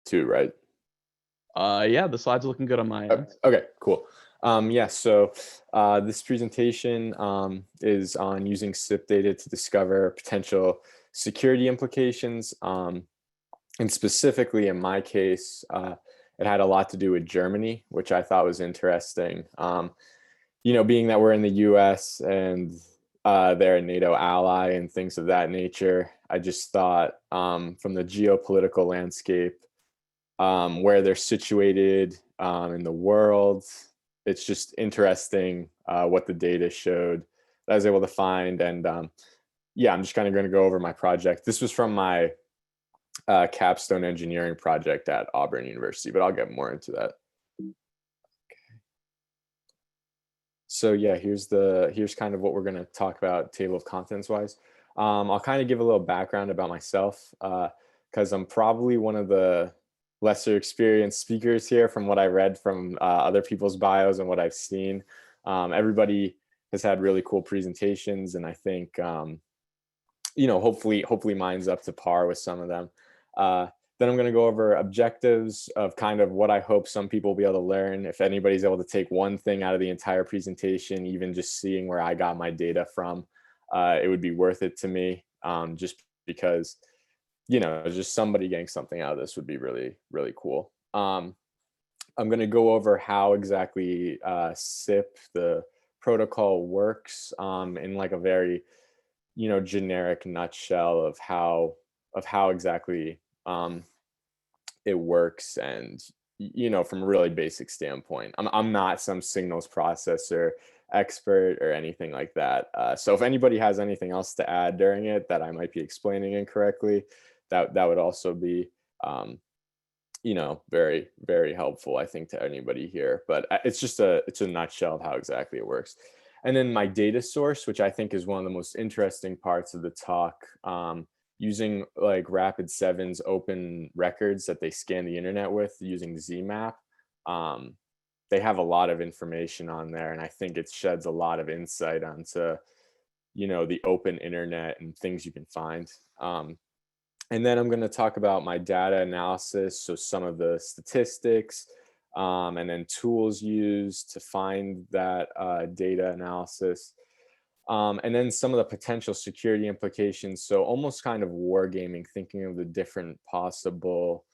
too, right? Yeah, the slides are looking good on my end. Okay, cool. Yeah, so this presentation is on using SIP data to discover potential security implications. And specifically in my case, it had a lot to do with Germany, which I thought was interesting. Being that we're in the US and they're a NATO ally and things of that nature, I just thought from the geopolitical landscape, where they're situated in the world, it's just interesting what the data showed that I was able to find. And yeah, I'm just kind of going to go over my project. This was from my capstone engineering project at Auburn University, but I'll get more into that. So yeah, here's kind of what we're going to talk about table of contents wise. I'll kind of give a little background about myself because I'm probably one of the lesser experienced speakers here from what I read from other people's bios and what I've seen. Everybody has had really cool presentations, and I think hopefully mine's up to par with some of them. Then I'm going to go over objectives of kind of what I hope some people will be able to learn. If anybody's able to take one thing out of the entire presentation, even just seeing where I got my data from, it would be worth it to me, just because, just somebody getting something out of this would be really, really cool. I'm going to go over how exactly SIP, the protocol, works in like a very, generic nutshell of how exactly it works, and from a really basic standpoint. I'm not some signals processor expert or anything like that. So if anybody has anything else to add during it that I might be explaining incorrectly, that would also be very, very helpful, I think, to anybody here. But it's a nutshell of how exactly it works. And then my data source, which I think is one of the most interesting parts of the talk, using like Rapid7's open records that they scan the internet with using ZMap. They have a lot of information on there, and I think it sheds a lot of insight onto, the open internet and things you can find. And then I'm going to talk about my data analysis, so some of the statistics, and then tools used to find that data analysis. And then some of the potential security implications. So almost kind of wargaming, thinking of the different possible,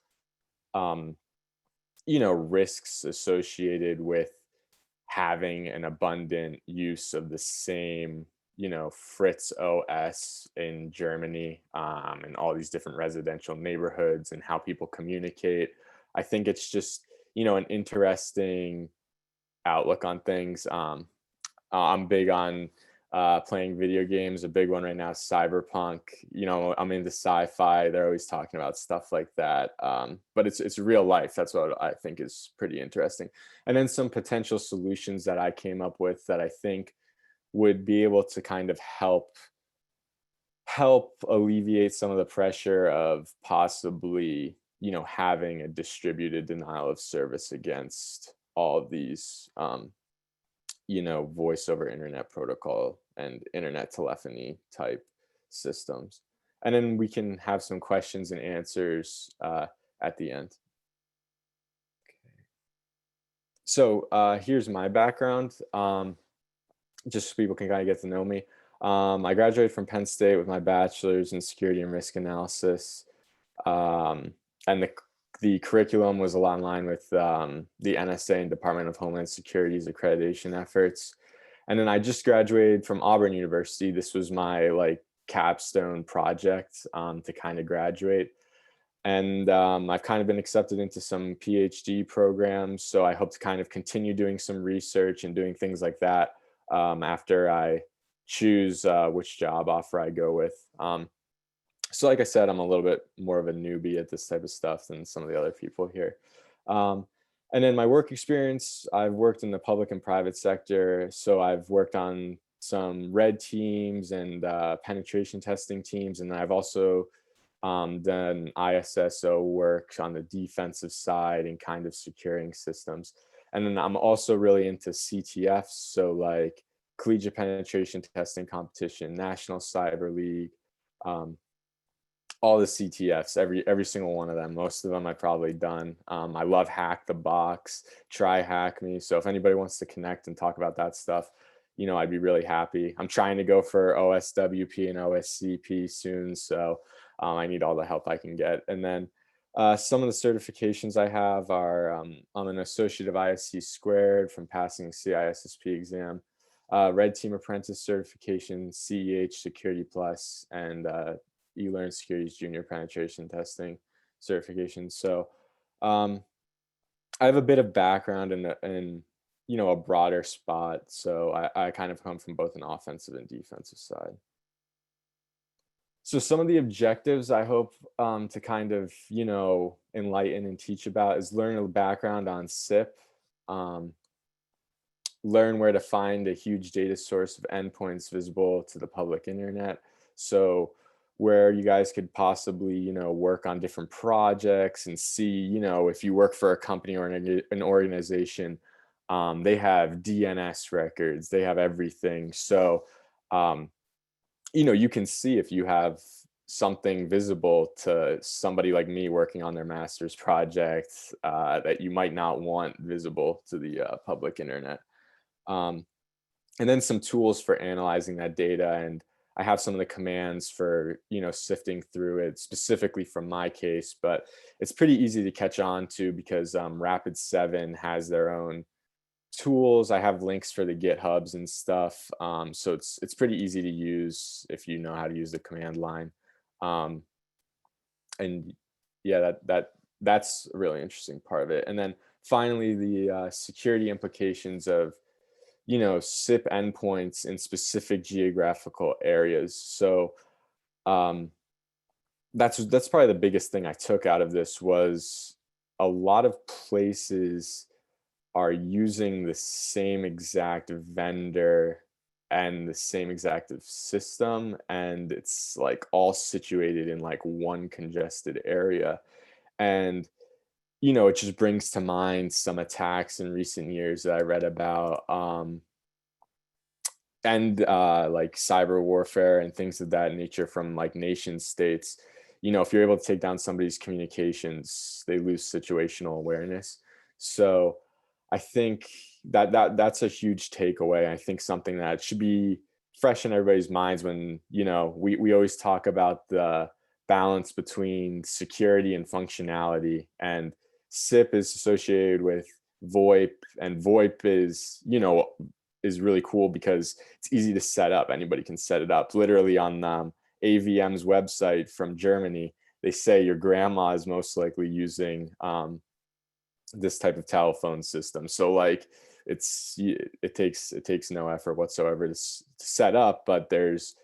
risks associated with having an abundant use of the same, FRITZ OS in Germany, and all these different residential neighborhoods and how people communicate. I think it's just, an interesting outlook on things. I'm big on playing video games. A big one right now is Cyberpunk. I'm into sci-fi. They're always talking about stuff like that. But it's real life. That's what I think is pretty interesting. And then some potential solutions that I came up with that I think would be able to kind of help alleviate some of the pressure of possibly, having a distributed denial of service against all of these voice over internet protocol and internet telephony type systems. And then we can have some questions and answers at the end. Okay. So here's my background, just so people can kind of get to know me. I graduated from Penn State with my bachelor's in security and risk analysis. And the curriculum was a lot in line with the NSA and Department of Homeland Security's accreditation efforts. And then I just graduated from Auburn University. This was my capstone project to kind of graduate. And I've kind of been accepted into some PhD programs. So I hope to kind of continue doing some research and doing things like that after I choose which job offer I go with. So like I said, I'm a little bit more of a newbie at this type of stuff than some of the other people here. And then my work experience, I've worked in the public and private sector. So I've worked on some red teams and penetration testing teams. And I've also done ISSO work on the defensive side and kind of securing systems. And then I'm also really into CTFs. So like collegiate penetration testing competition, National Cyber League, all the CTFs, every single one of them. Most of them I've probably done. I love Hack the Box, Try Hack Me. So if anybody wants to connect and talk about that stuff, I'd be really happy. I'm trying to go for OSWP and OSCP soon, so I need all the help I can get. And then some of the certifications I have are I'm an associate of ISC squared from passing CISSP exam, Red Team Apprentice certification, CEH Security Plus, and eLearn Securities Junior Penetration Testing certification. So I have a bit of background in a broader spot. So I kind of come from both an offensive and defensive side. So some of the objectives I hope to kind of enlighten and teach about is learn a background on SIP, um, learn where to find a huge data source of endpoints visible to the public internet. So where you guys could possibly, work on different projects and see, if you work for a company or an organization, they have DNS records, they have everything. So, you can see if you have something visible to somebody like me working on their master's project that you might not want visible to the public internet. Um, and then some tools for analyzing that data. And I have some of the commands for, sifting through it specifically from my case, but it's pretty easy to catch on to because Rapid7 has their own tools. I have links for the GitHubs and stuff. So it's pretty easy to use if you know how to use the command line. Um, and yeah, that's a really interesting part of it. And then finally, the security implications of SIP endpoints in specific geographical areas. So um, that's probably the biggest thing I took out of this was a lot of places are using the same exact vendor and the same exact system, and it's like all situated in like one congested area. And it just brings to mind some attacks in recent years that I read about. And like cyber warfare and things of that nature from like nation states. If you're able to take down somebody's communications, they lose situational awareness. So I think that's a huge takeaway. I think something that should be fresh in everybody's minds when we always talk about the balance between security and functionality, and SIP is associated with VoIP, and VoIP is really cool because it's easy to set up. Anybody can set it up. Literally on AVM's website from Germany, they say your grandma is most likely using this type of telephone system. So like it takes no effort whatsoever to set up, but there's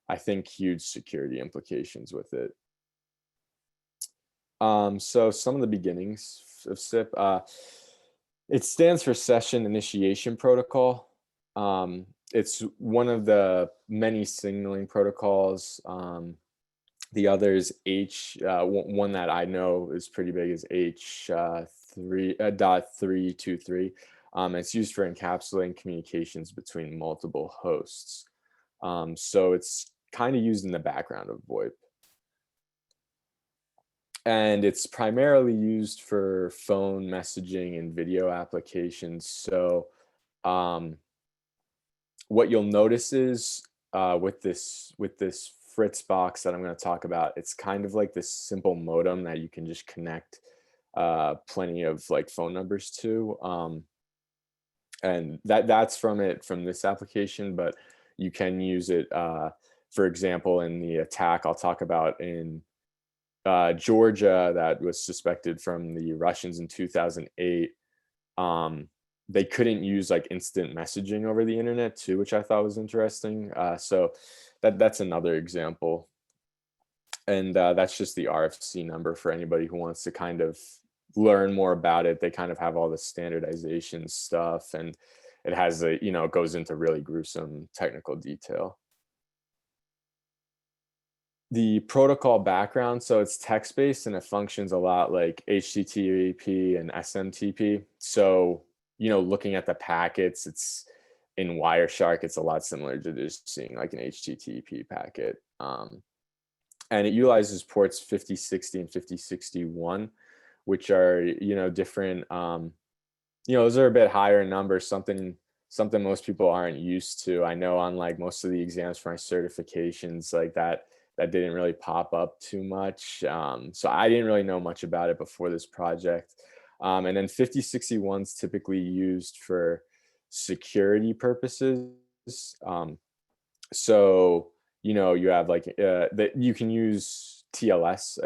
I think huge security implications with it. So some of the beginnings of SIP. It stands for Session Initiation Protocol. It's one of the many signaling protocols. The others, one that I know is pretty big is H.3.323. It's used for encapsulating communications between multiple hosts. So it's kind of used in the background of VoIP. And it's primarily used for phone messaging and video applications. So what you'll notice is with this FRITZ box that I'm going to talk about, it's kind of like this simple modem that you can just connect plenty of like phone numbers to, and that's from this application. But you can use it, for example, in the attack I'll talk about in Georgia that was suspected from the Russians in 2008. They couldn't use like instant messaging over the internet too, which I thought was interesting. So that's another example. And that's just the RFC number for anybody who wants to kind of learn more about it. They kind of have all the standardization stuff, and it has it goes into really gruesome technical detail. The protocol background, so it's text-based and it functions a lot like HTTP and SMTP. So, looking at the packets, it's in Wireshark, it's a lot similar to just seeing like an HTTP packet. and it utilizes ports 5060 and 5061, which are, different. Those are a bit higher numbers, something most people aren't used to. I know on like most of the exams for my certifications, like that didn't really pop up too much. So I didn't really know much about it before this project. And then 5061 is typically used for security purposes. Um, so you have like that you can use TLS.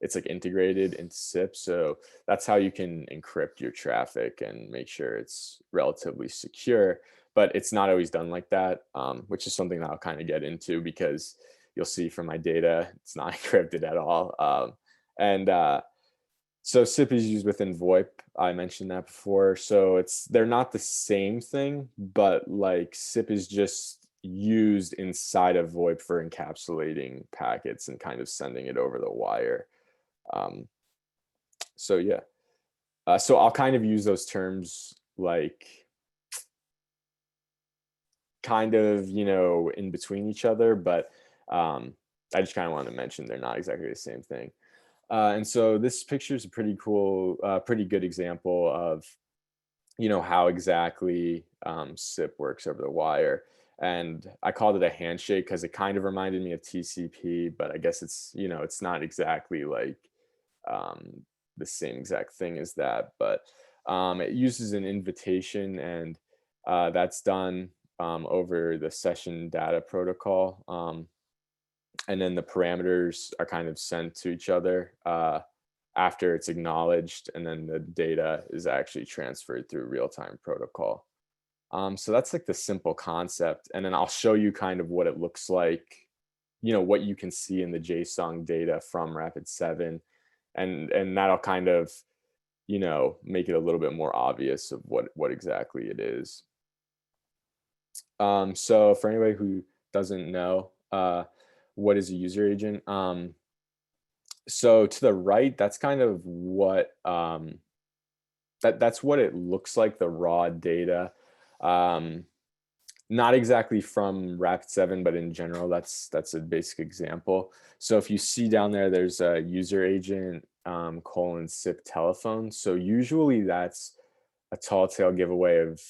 It's like integrated into SIP, so that's how you can encrypt your traffic and make sure it's relatively secure. But it's not always done like that, which is something that I'll kind of get into because you'll see from my data it's not encrypted at all. And So SIP is used within VoIP. I mentioned that before. So they're not the same thing, but like SIP is just used inside of VoIP for encapsulating packets and kind of sending it over the wire. Um, so yeah, so I'll kind of use those terms like kind of in between each other, but I just kind of want to mention they're not exactly the same thing. And so this picture is a pretty cool, pretty good example of how exactly SIP works over the wire. And I called it a handshake because it kind of reminded me of TCP, but I guess it's not exactly like um, the same exact thing as that. But it uses an invitation, and that's done over the session data protocol. And then the parameters are kind of sent to each other after it's acknowledged, and then the data is actually transferred through real-time protocol. So that's like the simple concept, and then I'll show you kind of what it looks like, what you can see in the JSON data from Rapid7, and that'll kind of make it a little bit more obvious of what exactly it is. So for anybody who doesn't know, what is a user agent? So to the right, that's kind of what that's what it looks like, the raw data. Um, Not exactly from Rapid7, but in general, that's a basic example. So if you see down there, there's a user agent :SIP telephone. So usually that's a tall tale giveaway of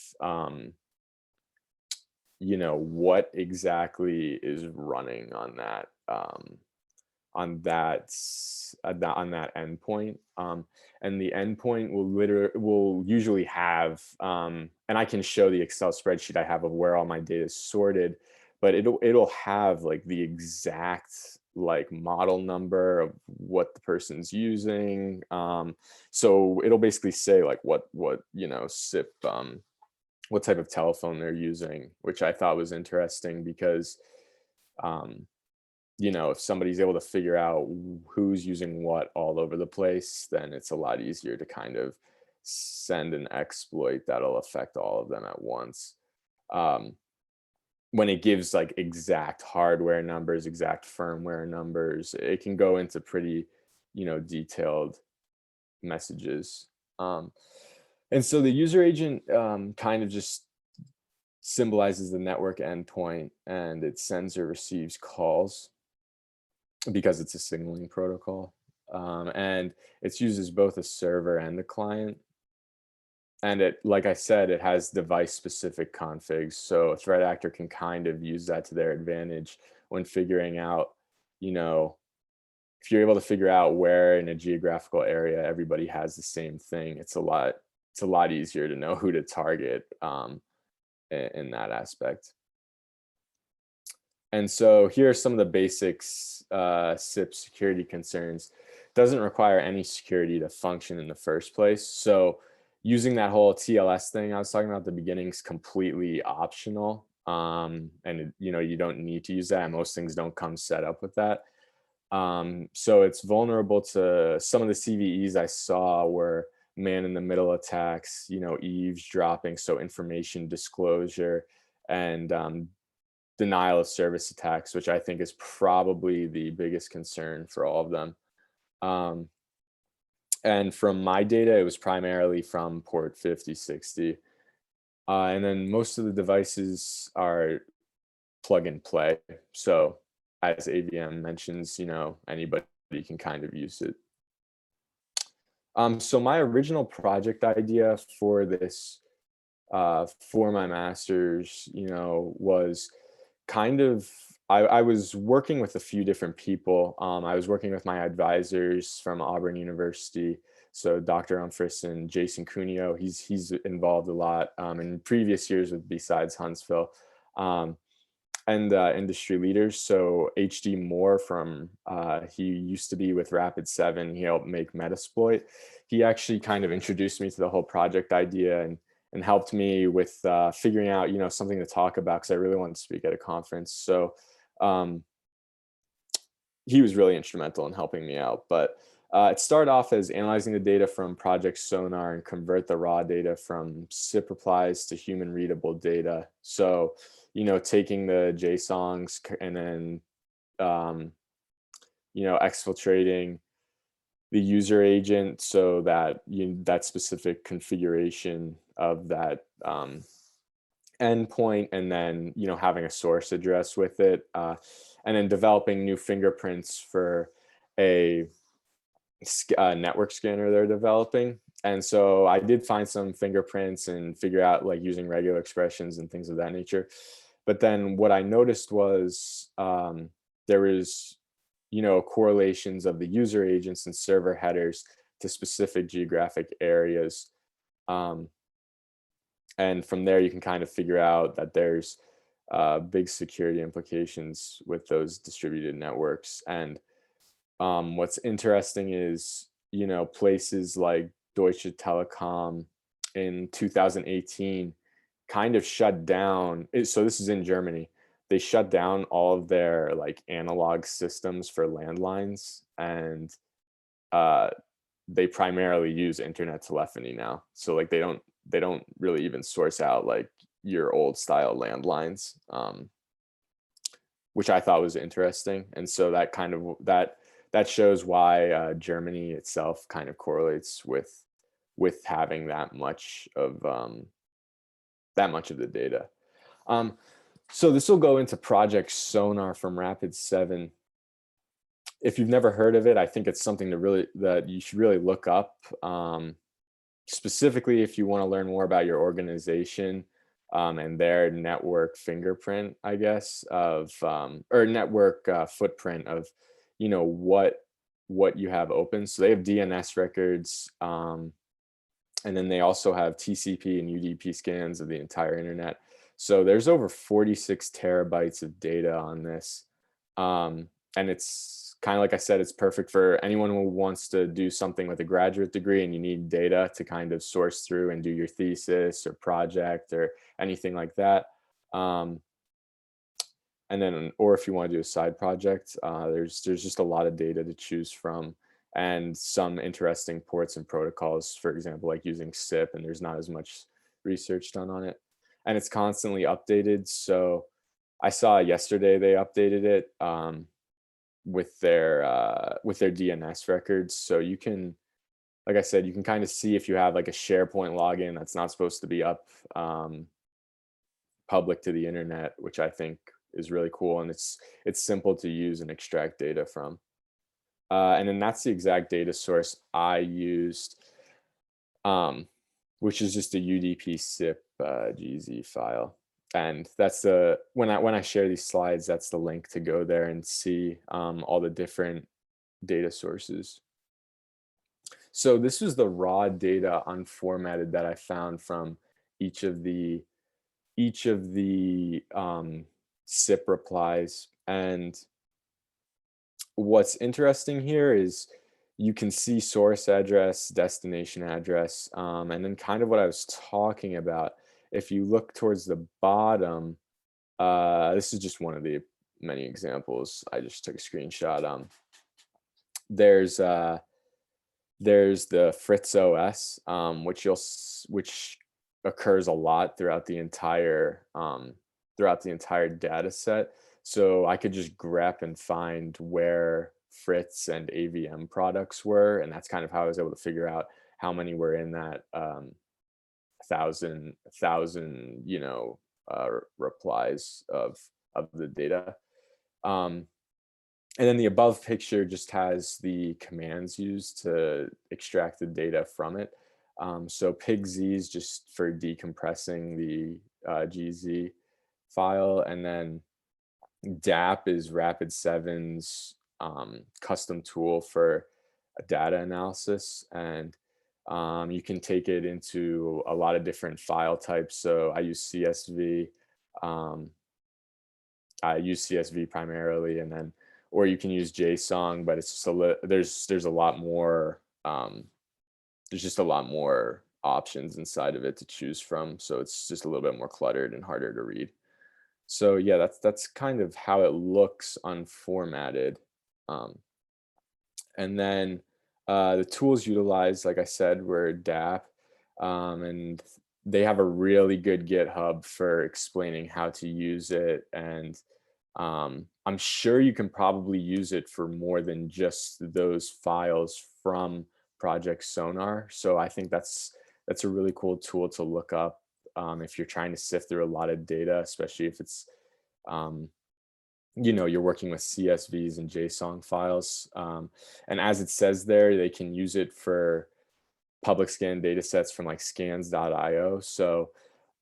what exactly is running on that on that endpoint. And the endpoint will usually have, and I can show the Excel spreadsheet I have of where all my data is sorted, but it'll have like the exact like model number of what the person's using. So it'll basically say like what SIP, what type of telephone they're using, which I thought was interesting because um, if somebody's able to figure out who's using what all over the place, then it's a lot easier to kind of send an exploit that'll affect all of them at once. Um, when it gives like exact hardware numbers, exact firmware numbers, it can go into pretty, detailed messages. And so the user agent kind of just symbolizes the network endpoint, and it sends or receives calls because it's a signaling protocol. And it's used as both a server and a client. And like I said, it has device specific configs. So a threat actor can kind of use that to their advantage when figuring out, you know, if you're able to figure out where in a geographical area everybody has the same thing, it's a lot easier to know who to target in that aspect. And so here are some of the basics SIP security concerns. Doesn't require any security to function in the first place. So using that whole TLS thing I was talking about at the beginning is completely optional. And you don't need to use that. Most things don't come set up with that. So it's vulnerable to some of the CVEs I saw were man in the middle attacks, eavesdropping, so information disclosure, and denial of service attacks, which I think is probably the biggest concern for all of them. Um, and from my data, it was primarily from port 5060. And then most of the devices are plug and play. So as AVM mentions, anybody can kind of use it. So my original project idea for this, for my master's, was kind of, I was working with a few different people. I was working with my advisors from Auburn University, so Dr. FRITZ and Jason Cuneo. He's involved a lot in previous years with Besides Huntsville. Um, and industry leaders. So HD Moore from he used to be with Rapid7. He helped make Metasploit. He actually kind of introduced me to the whole project idea and helped me with figuring out something to talk about because I really wanted to speak at a conference. So um, he was really instrumental in helping me out. But it started off as analyzing the data from Project Sonar and convert the raw data from SIP replies to human readable data. So, taking the JSONs and then, um, exfiltrating the user agent so that that specific configuration of that endpoint, and then having a source address with it, and then developing new fingerprints for a network scanner they're developing. And so I did find some fingerprints and figure out like using regular expressions and things of that nature. But then what I noticed was there was correlations of the user agents and server headers to specific geographic areas. um, and from there you can kind of figure out that there's big security implications with those distributed networks. And what's interesting is, places like Deutsche Telekom in 2018 kind of shut down. So this is in Germany. They shut down all of their like analog systems for landlines, and uh, they primarily use internet telephony now. So like they don't really even source out like your old style landlines, which I thought was interesting. And so that kind of that shows why Germany itself kind of correlates with having that much of the data. Um, so this will go into Project Sonar from Rapid7. If you've never heard of it, I think it's something that you should really look up. Specifically, if you want to learn more about your organization and their network fingerprint, I guess, of or network footprint of, what you have open. So they have DNS records, and then they also have TCP and UDP scans of the entire internet. So there's over 46 terabytes of data on this. And it's kind of like I said, it's perfect for anyone who wants to do something with a graduate degree and you need data to kind of source through and do your thesis or project or anything like that. And then, or if you want to do a side project, there's just a lot of data to choose from, and some interesting ports and protocols, for example, like using SIP, and there's not as much research done on it. And it's constantly updated. So I saw yesterday they updated it with their DNS records. So you can, like I said, you can kind of see if you have like a SharePoint login that's not supposed to be up public to the internet, which I think is really cool, and it's simple to use and extract data from. And then that's the exact data source I used, um, which is just a UDP SIP GZ file. And that's the when I share these slides, that's the link to go there and see all the different data sources. So this was the raw data unformatted that I found from each of the SIP replies. And what's interesting here is you can see source address, destination address, and then kind of what I was talking about. If you look towards the bottom, this is just one of the many examples. I just took a screenshot. There's there's the FRITZ OS, which occurs a lot throughout the entire data set. So I could just grep and find where FRITZ and AVM products were, and that's kind of how I was able to figure out how many were in that thousand replies of the data. And then the above picture just has the commands used to extract the data from it. So pigz is just for decompressing the GZ file, and then DAP is Rapid7's custom tool for data analysis, and you can take it into a lot of different file types. So I use CSV. Um, I use CSV primarily, and then or you can use JSON, but it's just there's a lot more there's just a lot more options inside of it to choose from. So it's just a little bit more cluttered and harder to read. So yeah, that's kind of how it looks unformatted. Um, and then the tools utilized, like I said, were DAP, and they have a really good GitHub for explaining how to use it. And I'm sure you can probably use it for more than just those files from Project Sonar. So I think that's a really cool tool to look up if you're trying to sift through a lot of data, especially if it's um, you're working with CSVs and JSON files. And as it says there, they can use it for public scan data sets from like scans.io. So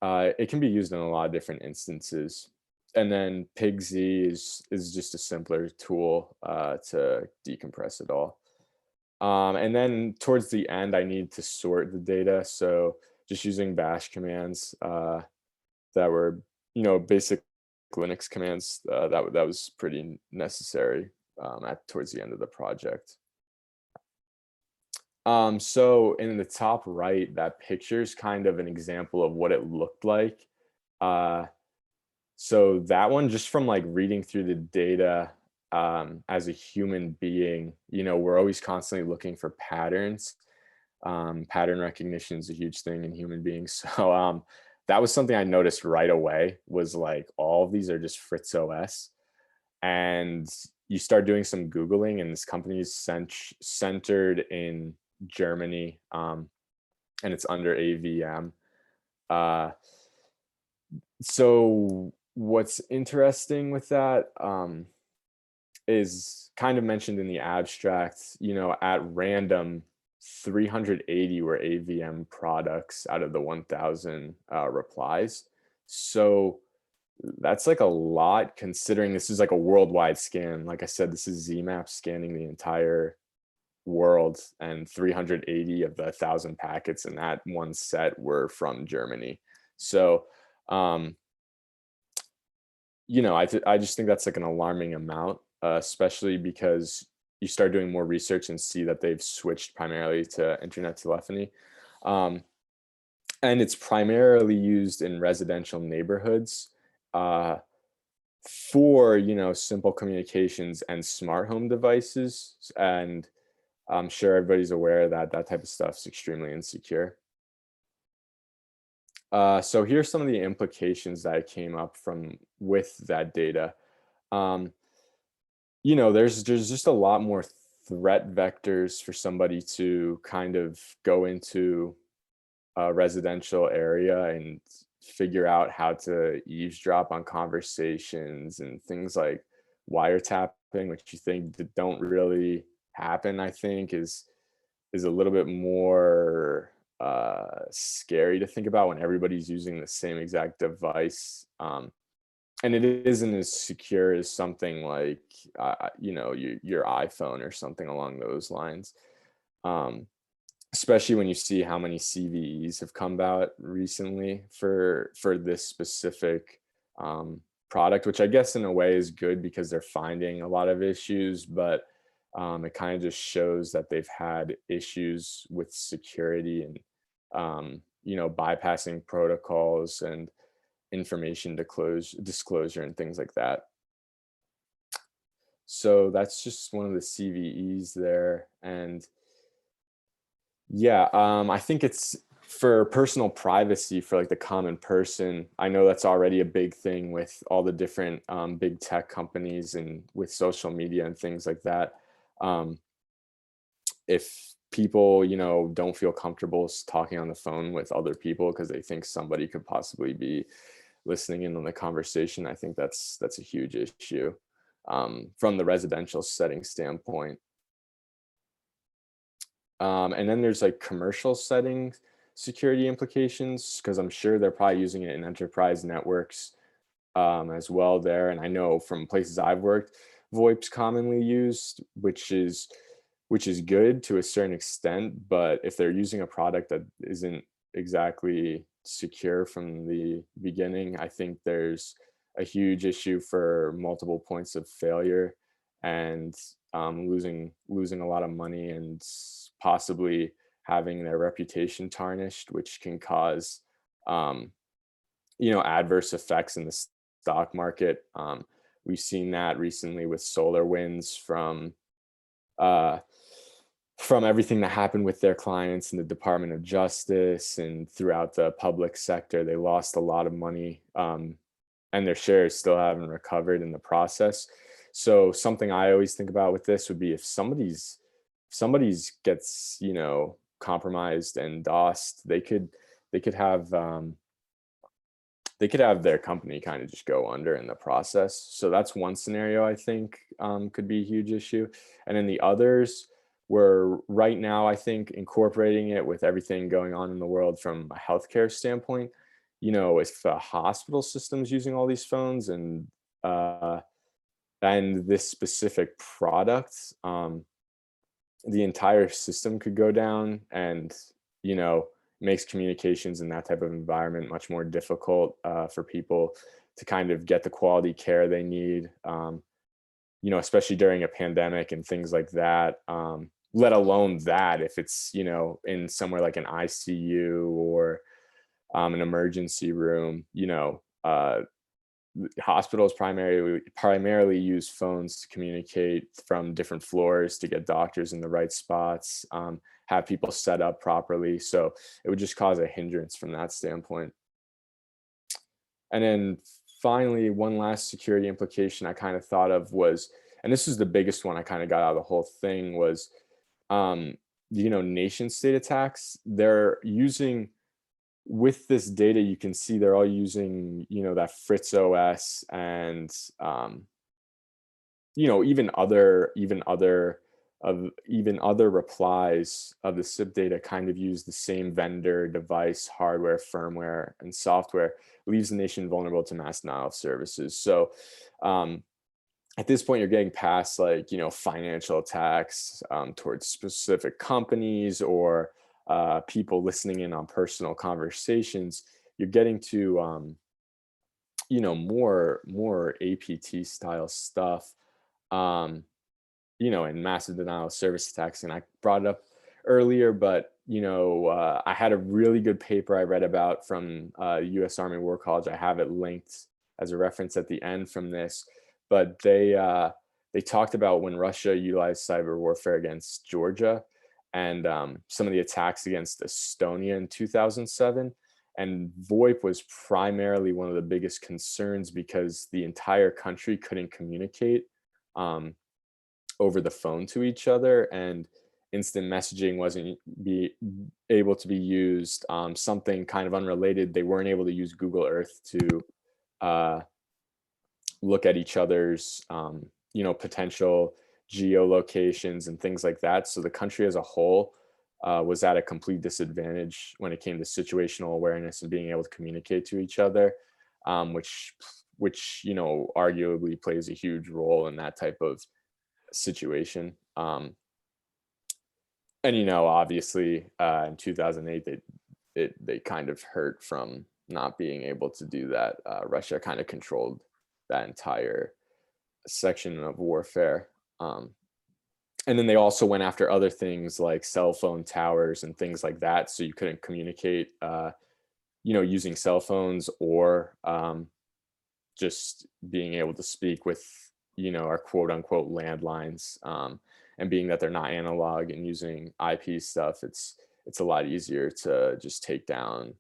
it can be used in a lot of different instances. And then pigz is just a simpler tool to decompress it all. And then towards the end, I need to sort the data. So just using bash commands that were, basic Linux commands, that was pretty necessary at towards the end of the project. So in the top right, that picture is kind of an example of what it looked like. Uh, so that one, just from like reading through the data, as a human being, we're always constantly looking for patterns. Pattern recognition is a huge thing in human beings. So that was something I noticed right away, was like all of these are just FRITZ OS. And you start doing some Googling, and this company is centered in Germany, and it's under AVM. Uh, so what's interesting with that is kind of mentioned in the abstract, at random, 380 were AVM products out of the 1,000 replies. So that's like a lot, considering this is like a worldwide scan. Like I said, this is ZMAP scanning the entire world, and 380 of the 1,000 packets in that one set were from Germany. So, um, I just think that's like an alarming amount, especially because you start doing more research and see that they've switched primarily to internet telephony. Um, and it's primarily used in residential neighborhoods uh, for, simple communications and smart home devices. And I'm sure everybody's aware that that type of stuff is extremely insecure. So here's some of the implications that came up from with that data. Um, there's just a lot more threat vectors for somebody to kind of go into a residential area and figure out how to eavesdrop on conversations and things like wiretapping, which you think that don't really happen, I think is a little bit more scary to think about when everybody's using the same exact device. And it isn't as secure as something like your iPhone or something along those lines. Um, Especially when you see how many CVEs have come out recently for this specific product, which I guess in a way is good because they're finding a lot of issues, but it kind of just shows that they've had issues with security and bypassing protocols and information disclosure and things like that. So that's just one of the CVEs there. And yeah, I think it's for personal privacy for like the common person. I know that's already a big thing with all the different big tech companies and with social media and things like that. Um, if people, don't feel comfortable talking on the phone with other people because they think somebody could possibly be listening in on the conversation, I think that's a huge issue. from the residential setting standpoint. And then there's like commercial settings security implications, because I'm sure they're probably using it in enterprise networks as well there. And I know from places I've worked, VoIP's commonly used, which is good to a certain extent. But if they're using a product that isn't exactly secure from the beginning, I think there's a huge issue for multiple points of failure, and losing a lot of money, and possibly having their reputation tarnished, which can cause um, adverse effects in the stock market. We've seen that recently with solar winds uh, from everything that happened with their clients in the Department of Justice and throughout the public sector. They lost a lot of money, and their shares still haven't recovered in the process. So something I always think about with this would be, if somebody's gets compromised and DOSed, they could have their company kind of just go under in the process. So that's one scenario I think could be a huge issue. And then the others were, right now, I think, incorporating it with everything going on in the world from a healthcare standpoint. If the hospital system's using all these phones, uh, and this specific product, the entire system could go down, and you know makes communications in that type of environment much more difficult for people to kind of get the quality care they need, especially during a pandemic and things like that. Let alone that if it's in somewhere like an ICU or an emergency room. Hospitals primarily use phones to communicate from different floors to get doctors in the right spots, have people set up properly. So it would just cause a hindrance from that standpoint. And then finally, one last security implication I kind of thought of was, and this is the biggest one I kind of got out of the whole thing, was um, nation state attacks. They're using, with this data, you can see they're all using, that FRITZ OS, and even other replies of the SIP data kind of use the same vendor, device, hardware, firmware, and software, leaves the nation vulnerable to mass denial of services. So um, at this point, you're getting past like financial attacks towards specific companies, or people listening in on personal conversations. You're getting to more APT style stuff, um, and massive denial of service attacks. And I brought it up earlier, but I had a really good paper I read about from U.S. Army War College. I have it linked as a reference at the end from this, but they talked about when Russia utilized cyber warfare against Georgia, and some of the attacks against Estonia in 2007. And VoIP was primarily one of the biggest concerns, because the entire country couldn't communicate um, over the phone to each other, and instant messaging wasn't be able to be used. Something kind of unrelated, they weren't able to use Google Earth to uh, look at each other's potential geolocations and things like that. So the country as a whole was at a complete disadvantage when it came to situational awareness and being able to communicate to each other, which arguably plays a huge role in that type of situation. And obviously, in 2008, they kind of hurt from not being able to do that. Russia kind of controlled that entire section of warfare. And then they also went after other things like cell phone towers and things like that, so you couldn't communicate, using cell phones, or just being able to speak with, our quote unquote landlines. And being that they're not analog and using IP stuff, it's a lot easier to just take down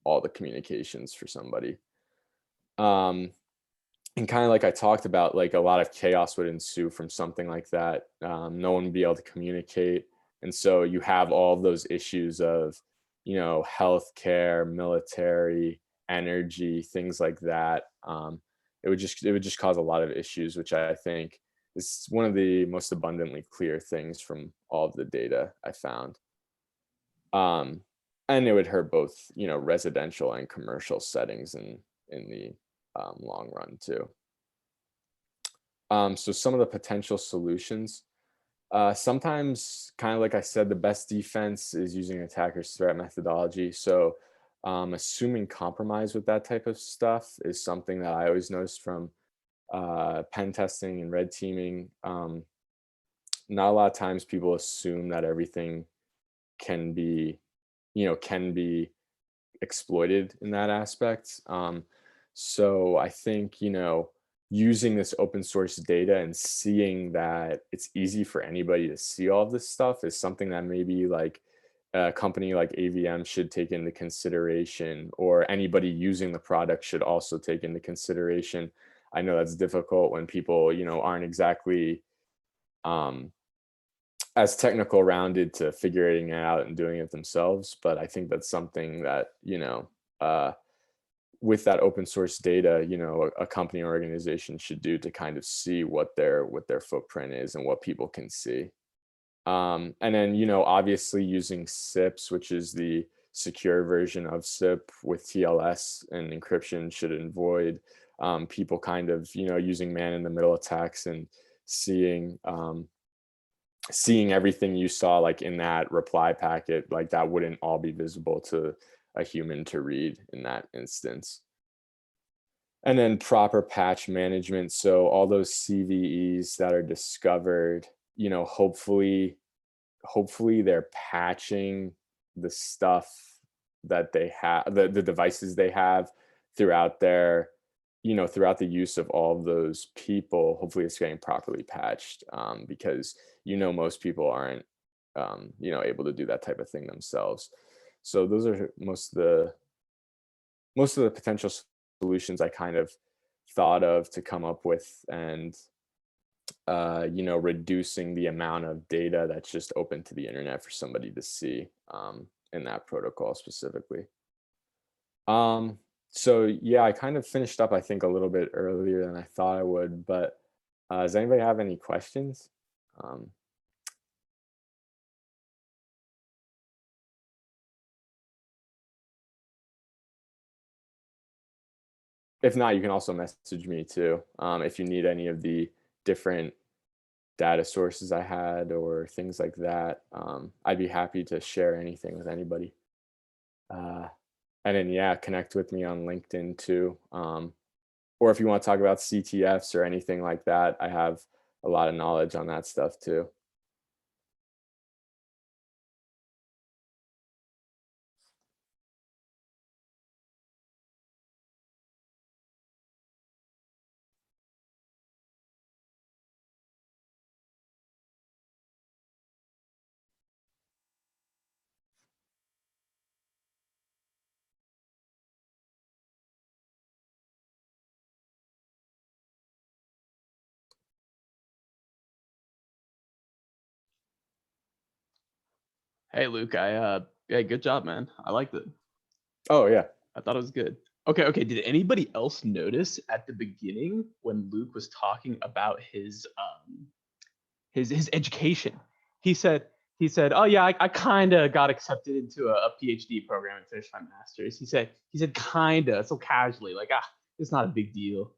all the communications for somebody. Um, and kind of like I talked about, like a lot of chaos would ensue from something like that. No one would be able to communicate, and so you have all of those issues of, healthcare, military, energy, things like that. it would just cause a lot of issues, which I think is one of the most abundantly clear things from all of the data I found. Um, and it would hurt both, residential and commercial settings in the long run too. So some of the potential solutions. Sometimes, kind of like I said, the best defense is using attackers threat methodology. So assuming compromise with that type of stuff is something that I always noticed from pen testing and red teaming. Not a lot of times people assume that everything can be, can be exploited in that aspect. So I think, using this open source data and seeing that it's easy for anybody to see all of this stuff is something that maybe like a company like AVM should take into consideration, or anybody using the product should also take into consideration. I know that's difficult when people, aren't exactly um, as technical rounded to figuring it out and doing it themselves. But I think that's something that, uh, with that open source data, a company or organization should do to kind of see what their footprint is and what people can see. And then, obviously using SIPs, which is the secure version of SIP with TLS and encryption should avoid people kind of, using man in the middle attacks and seeing seeing everything you saw like in that reply packet, like that wouldn't all be visible to a human to read in that instance. And then proper patch management. So all those CVEs that are discovered, hopefully they're patching the stuff that they have, the devices they have throughout their, throughout the use of all of those people. Hopefully it's getting properly patched, because most people aren't able to do that type of thing themselves. So those are most of the potential solutions I kind of thought of to come up with, and reducing the amount of data that's just open to the internet for somebody to see, in that protocol specifically. So yeah, I kind of finished up, I think, a little bit earlier than I thought I would, but does anybody have any questions? Um, if not, you can also message me too, if you need any of the different data sources I had or things like that. I'd be happy to share anything with anybody. Uh, and then, yeah, connect with me on LinkedIn too. Or if you want to talk about CTFs or anything like that, I have a lot of knowledge on that stuff too. Hey, Luke, yeah, good job, man. I liked it. Oh yeah. I thought it was good. Okay. Did anybody else notice at the beginning when Luke was talking about his education? He said, "Oh yeah, I kind of got accepted into a PhD program and finished my master's." He said kinda so casually, like it's not a big deal.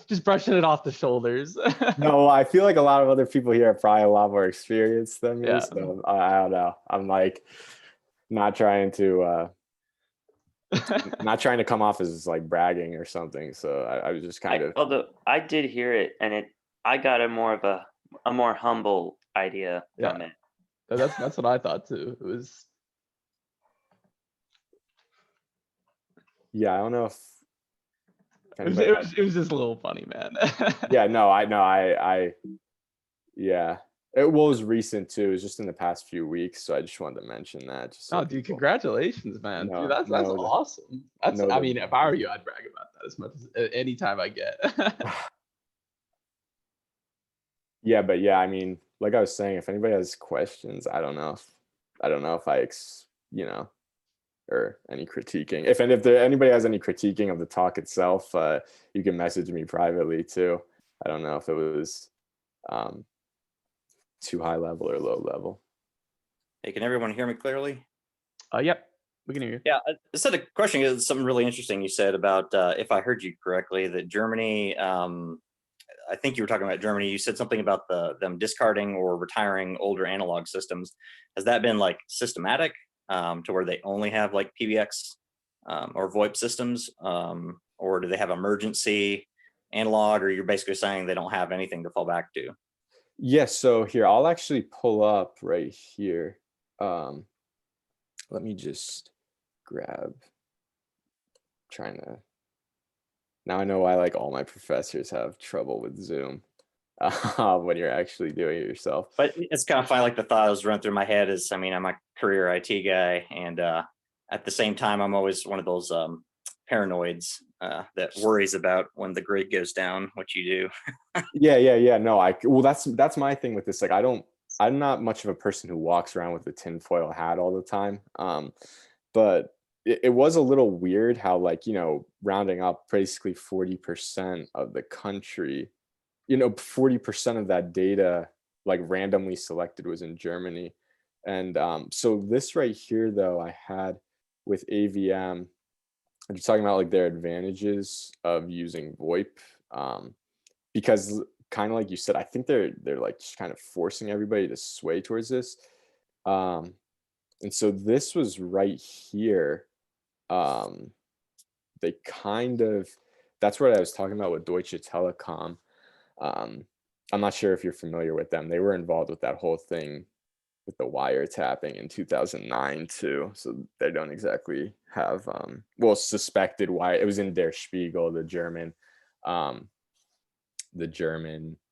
Just brushing it off the shoulders. No, I feel like a lot of other people here are probably a lot more experienced than me, Yeah. so I don't know. I'm like not trying to not trying to come off as like bragging or something. So I was just kind of. Although I did hear it, and I got a more humble idea from Yeah. it. That's what I thought too. It was Yeah, I don't know if it was, anybody it had. was it was just a little funny, man. Yeah, no, I know, yeah. It was recent too. It was just in the past few weeks, so I just wanted to mention that, just so Oh, dude, people congratulations, man. Dude, know that's awesome. know I the mean, if I were you, I'd brag about that as much as any time I get. Yeah, but yeah, I mean, like I was saying, if anybody has questions, I don't know if I, you know, or any critiquing. If anybody has any critiquing of the talk itself, you can message me privately too. I don't know if it was too high level or low level. Hey, can everyone hear me clearly? Yep, we can hear you. Yeah, instead of question is something really interesting you said about, if I heard you correctly, that Germany, I think you were talking about Germany. You said something about them discarding or retiring older analog systems. Has that been like systematic to where they only have like PBX or VoIP systems, or do they have emergency analog, or you're basically saying they don't have anything to fall back to? Yes. So here, I'll actually pull up right here. Let me just grab. Trying to. Now I know why like all my professors have trouble with Zoom when you're actually doing it yourself. But it's kind of funny, like the thought that was running through my head is, I mean, I'm a career IT guy, and at the same time, I'm always one of those paranoids that worries about when the grid goes down, what you do. Yeah. No, well, that's my thing with this. Like, I'm not much of a person who walks around with a tinfoil hat all the time. But it was a little weird how, like, rounding up basically 40% of the country, 40% of that data, like randomly selected, was in Germany. And so this right here, though, I had with AVM, I'm just talking about like their advantages of using VoIP, because kind of like you said, I think they're like just kind of forcing everybody to sway towards this. And so this was right here. They kind of, that's what I was talking about with Deutsche Telekom. I'm not sure if you're familiar with them. They were involved with that whole thing with the wiretapping in 2009 too. So they don't exactly have, suspected why it was in Der Spiegel, the German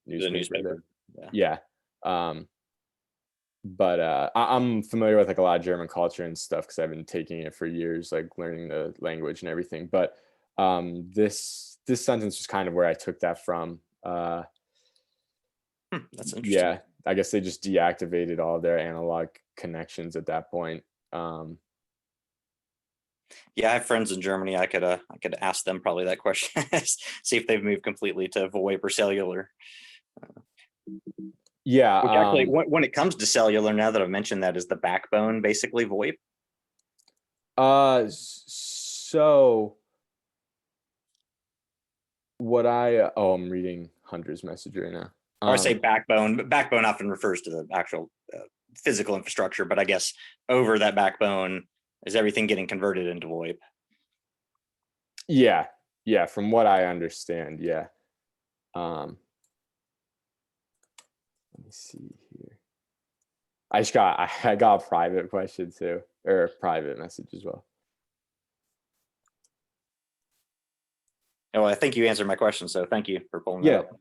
newspaper. Yeah. But I'm familiar with like a lot of German culture and stuff because I've been taking it for years, like learning the language and everything. But this sentence was kind of where I took that from. That's interesting. Yeah, I guess they just deactivated all their analog connections at that point. Yeah, I have friends in Germany. I could ask them probably that question, see if they've moved completely to VoIP or cellular. Yeah. Which actually, when it comes to cellular, now that I've mentioned that, is the backbone basically VoIP? So what I'm reading Hunter's message right now. Or I say backbone, but backbone often refers to the actual physical infrastructure, but I guess over that backbone is everything getting converted into VoIP? Yeah, from what I understand, yeah. Let me see here. I got a private question too, or a private message as well. Oh, I think you answered my question, so thank you for pulling that up.